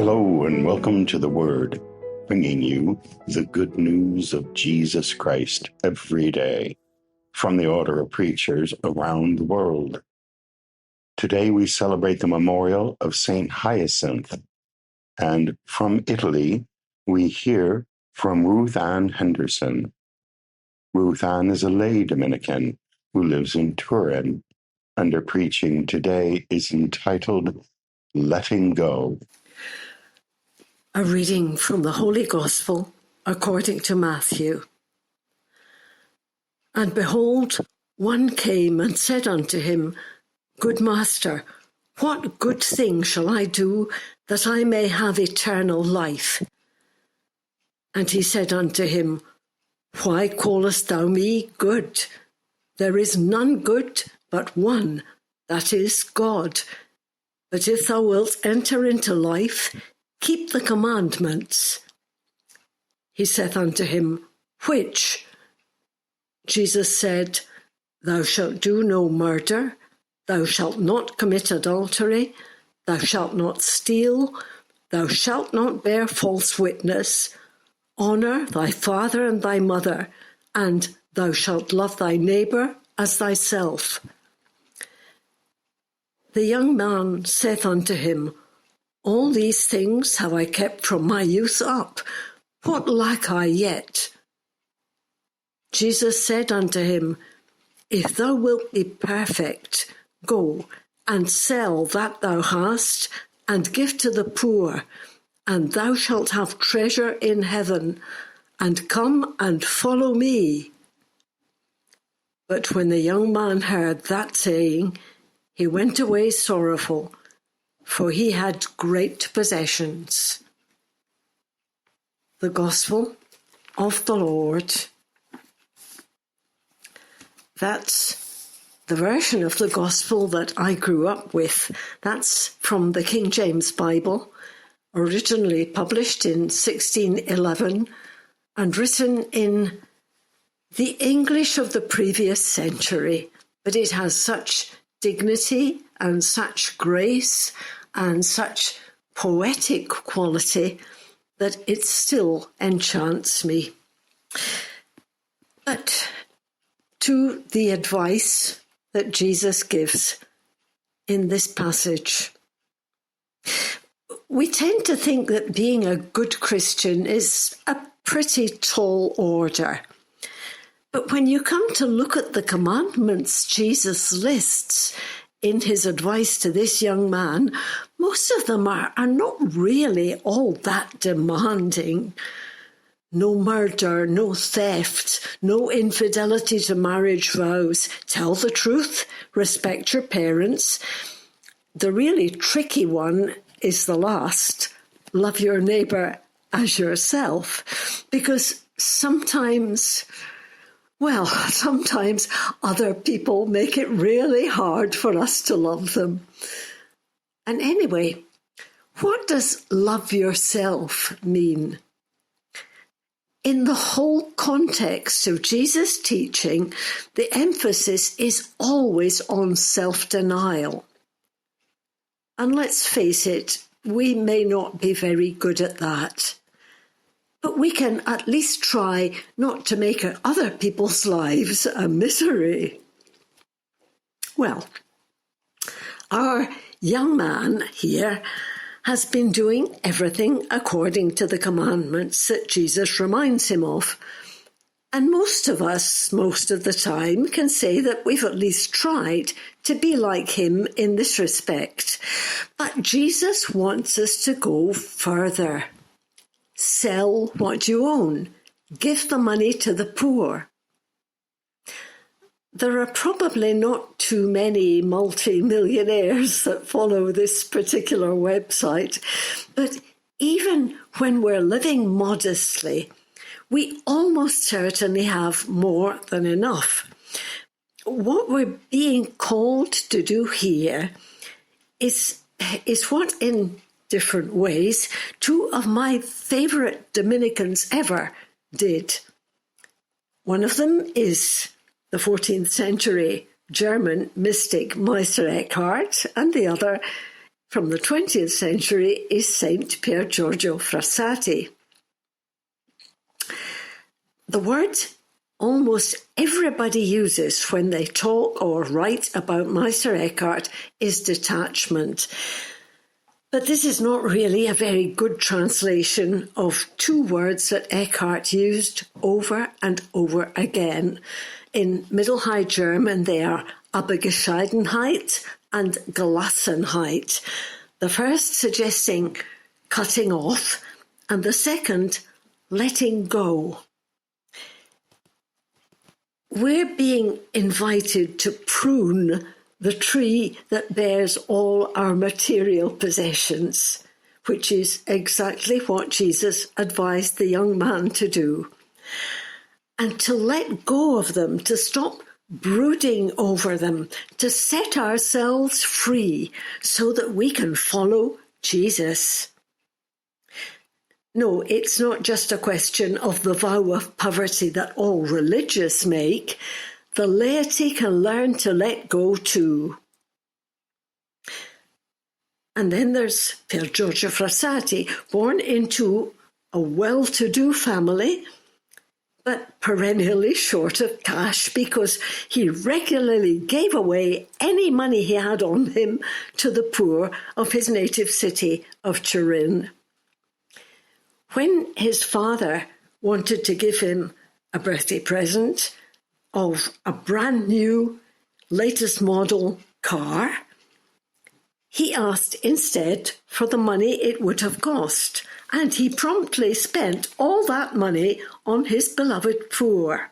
Hello and welcome to The Word, bringing you the good news of Jesus Christ every day from the order of preachers around the world. Today we celebrate the memorial of Saint Hyacinth, and from Italy we hear from Ruth Ann Henderson. Ruth Ann is a lay Dominican who lives in Turin, and her preaching today is entitled Letting Go. A reading from the Holy Gospel according to Matthew. And behold, one came and said unto him, Good Master, what good thing shall I do that I may have eternal life? And he said unto him, Why callest thou me good? There is none good but one, that is God. But if thou wilt enter into life, keep the commandments. He saith unto him, Which? Jesus said, Thou shalt do no murder, thou shalt not commit adultery, thou shalt not steal, thou shalt not bear false witness, honour thy father and thy mother, and thou shalt love thy neighbour as thyself. The young man saith unto him, All these things have I kept from my youth up. What lack I yet? Jesus said unto him, If thou wilt be perfect, go and sell that thou hast, and give to the poor, and thou shalt have treasure in heaven, and come and follow me. But when the young man heard that saying, he went away sorrowful, for he had great possessions. The Gospel of the Lord. That's the version of the Gospel that I grew up with. That's from the King James Bible, originally published in 1611 and written in the English of the previous century. But it has such dignity and such grace and such poetic quality that it still enchants me. But to the advice that Jesus gives in this passage, we tend to think that being a good Christian is a pretty tall order. But when you come to look at the commandments Jesus lists in his advice to this young man, most of them are not really all that demanding. No murder, no theft, no infidelity to marriage vows, tell the truth, respect your parents. The really tricky one is the last, love your neighbour as yourself, because sometimes other people make it really hard for us to love them. And anyway, what does love yourself mean? In the whole context of Jesus' teaching, the emphasis is always on self-denial. And let's face it, we may not be very good at that. But we can at least try not to make other people's lives a misery. Well, our young man here has been doing everything according to the commandments that Jesus reminds him of. And most of us, most of the time, can say that we've at least tried to be like him in this respect. But Jesus wants us to go further. Sell what you own. Give the money to the poor. There are probably not too many multi-millionaires that follow this particular website, but even when we're living modestly, we almost certainly have more than enough. What we're being called to do here is what, in different ways, two of my favourite Dominicans ever did. One of them is the 14th century German mystic Meister Eckhart, and the other from the 20th century is Saint Pier Giorgio Frassati. The word almost everybody uses when they talk or write about Meister Eckhart is detachment. But this is not really a very good translation of two words that Eckhart used over and over again. In Middle High German, they are Abgescheidenheit and Gelassenheit. The first suggesting cutting off, and the second letting go. We're being invited to prune the tree that bears all our material possessions, which is exactly what Jesus advised the young man to do. And to let go of them, to stop brooding over them, to set ourselves free so that we can follow Jesus. No, it's not just a question of the vow of poverty that all religious make. The laity can learn to let go too. And then there's Pier Giorgio Frassati, born into a well-to-do family, but perennially short of cash because he regularly gave away any money he had on him to the poor of his native city of Turin. When his father wanted to give him a birthday present of a brand new, latest model car, he asked instead for the money it would have cost, and he promptly spent all that money on his beloved poor.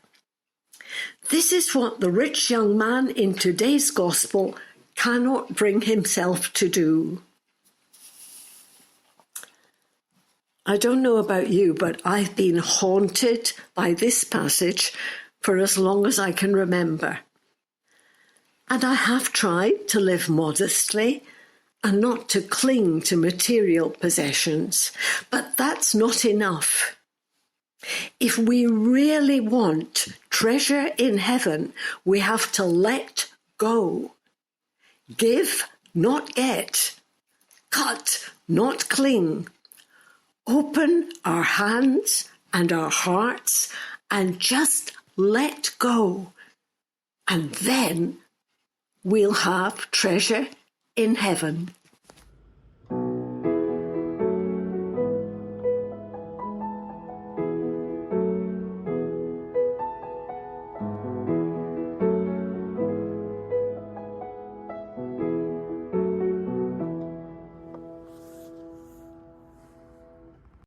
This is what the rich young man in today's gospel cannot bring himself to do. I don't know about you, but I've been haunted by this passage for as long as I can remember. And I have tried to live modestly and not to cling to material possessions, but that's not enough. If we really want treasure in heaven, we have to let go. Give, not get. Cut, not cling. Open our hands and our hearts and just let go. And then we'll have treasure in heaven.